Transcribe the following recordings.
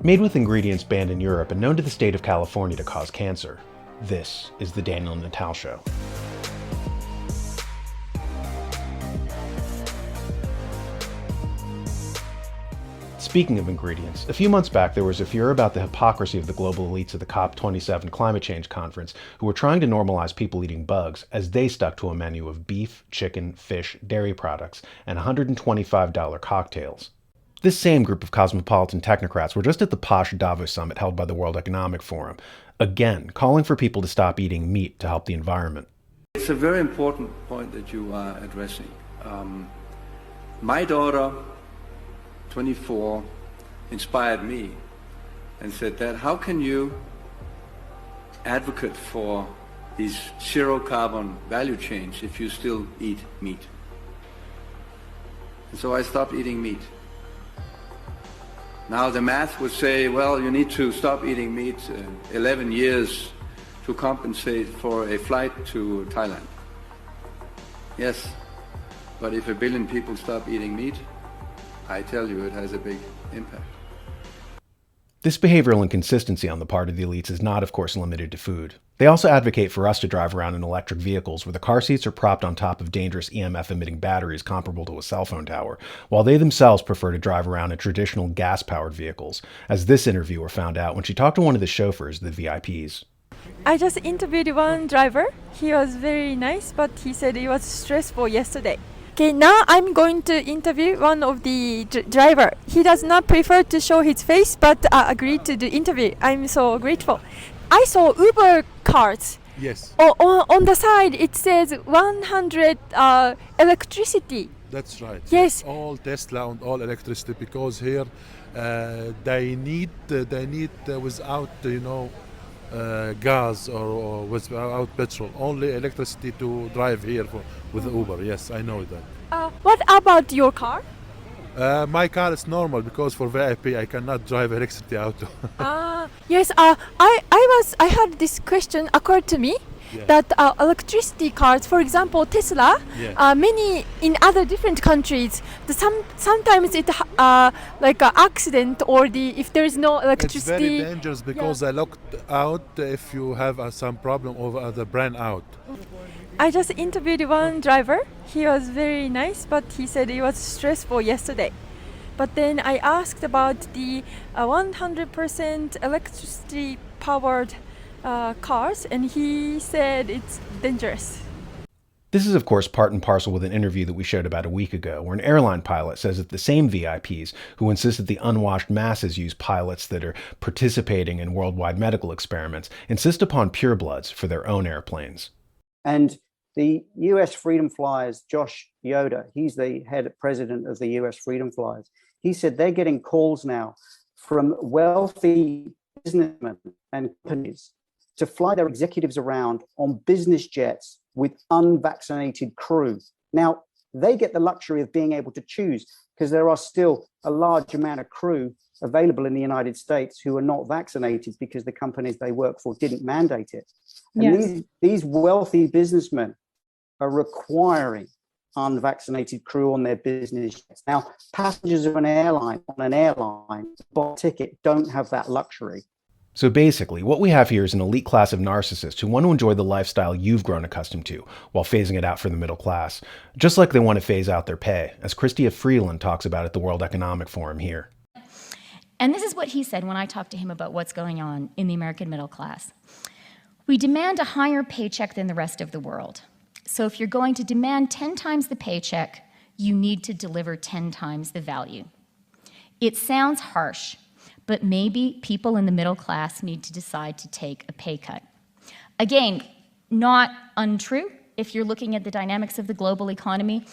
Made with ingredients banned in Europe and known to the state of California to cause cancer, this is the Daniel and Natal Show. Speaking of ingredients, a few months back there was a furor about the hypocrisy of the global elites at the COP27 climate change conference who were trying to normalize people eating bugs as they stuck to a menu of beef, chicken, fish, dairy products, and $125 cocktails. This same group of cosmopolitan technocrats were just at the posh Davos summit held by the World Economic Forum, again calling for people to stop eating meat to help the environment. It's a very important point that you are addressing. My daughter, 24, inspired me and said, "Dad, how can you advocate for these zero carbon value chains if you still eat meat?" And so I stopped eating meat. Now the math would say, well, you need to stop eating meat 11 years to compensate for a flight to Thailand. Yes, but if 1 billion people stop eating meat, I tell you it has a big impact. This behavioral inconsistency on the part of the elites is not, of course, limited to food. They also advocate for us to drive around in electric vehicles where the car seats are propped on top of dangerous EMF-emitting batteries comparable to a cell phone tower, while they themselves prefer to drive around in traditional gas-powered vehicles, as this interviewer found out when she talked to one of the chauffeurs, the VIPs. I just interviewed one driver. He was very nice, but he said it was stressful yesterday. Okay, now I'm going to interview one of the driver. He does not prefer to show his face, but agreed to the interview. I'm so grateful. I saw Uber cards. Yes. On the side, it says 100 electricity. That's right. Yes. All Tesla and all electricity, because here they need without gas or without petrol, only electricity to drive here with Uber. Yes, I know that. What about your car? My car is normal because for VIP I cannot drive electricity auto. Yes. I had this question occurred to me. Yeah. That electricity cars, for example, Tesla, Yeah. many in other different countries, sometimes it like an accident or if there is no It's electricity. very dangerous because I locked out if you have some problem over the brand out. I just interviewed one driver. He was very nice, but he said it was stressful yesterday. But then I asked about the 100% electricity powered cars, and he said it's dangerous. This is, of course, part and parcel with an interview that we showed about a week ago, where an airline pilot says that the same VIPs who insist that the unwashed masses use pilots that are participating in worldwide medical experiments insist upon purebloods for their own airplanes. And the US Freedom Flyers, Josh Yoder, he's the head president of the US Freedom Flyers. He said they're getting calls now from wealthy businessmen and companies to fly their executives around on business jets with unvaccinated crew. Now, they get the luxury of being able to choose because there are still a large amount of crew available in the United States who are not vaccinated because the companies they work for didn't mandate it. And Yes. these wealthy businessmen are requiring unvaccinated crew on their business jets. Now, passengers of an airline buy a ticket don't have that luxury. So basically, what we have here is an elite class of narcissists who want to enjoy the lifestyle you've grown accustomed to, while phasing it out for the middle class. Just like they want to phase out their pay, as Chrystia Freeland talks about at the World Economic Forum here. And this is what he said when I talked to him about what's going on in the American middle class. We demand a higher paycheck than the rest of the world. So if you're going to demand 10 times the paycheck, you need to deliver 10 times the value. It sounds harsh, but maybe people in the middle class need to decide to take a pay cut. Again, not untrue if you're looking at the dynamics of the global economy,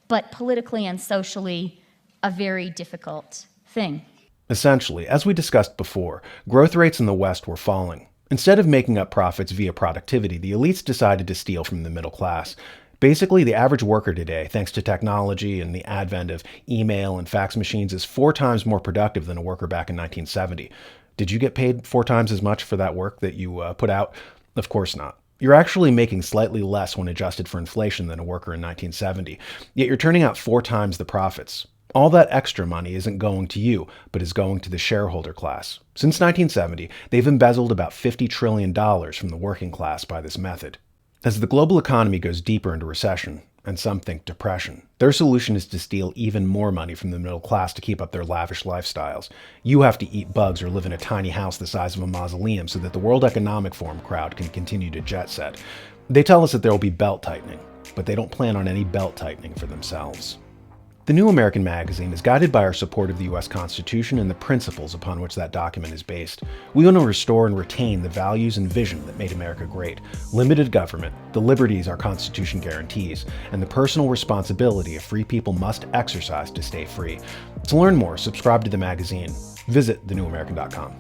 but politically and socially, a very difficult thing. Essentially, as we discussed before, growth rates in the West were falling. Instead of making up profits via productivity, the elites decided to steal from the middle class. Basically, the average worker today, thanks to technology and the advent of email and fax machines, is 4 times more productive than a worker back in 1970. Did you get paid 4 times as much for that work that you put out? Of course not. You're actually making slightly less when adjusted for inflation than a worker in 1970, yet you're turning out 4 times the profits. All that extra money isn't going to you, but is going to the shareholder class. Since 1970, they've embezzled about $50 trillion from the working class by this method. As the global economy goes deeper into recession, and some think depression, their solution is to steal even more money from the middle class to keep up their lavish lifestyles. You have to eat bugs or live in a tiny house the size of a mausoleum so that the World Economic Forum crowd can continue to jet set. They tell us that there will be belt tightening, but they don't plan on any belt tightening for themselves. The New American Magazine is guided by our support of the U.S. Constitution and the principles upon which that document is based. We want to restore and retain the values and vision that made America great: limited government, the liberties our Constitution guarantees, and the personal responsibility a free people must exercise to stay free. To learn more, subscribe to the magazine. Visit thenewamerican.com.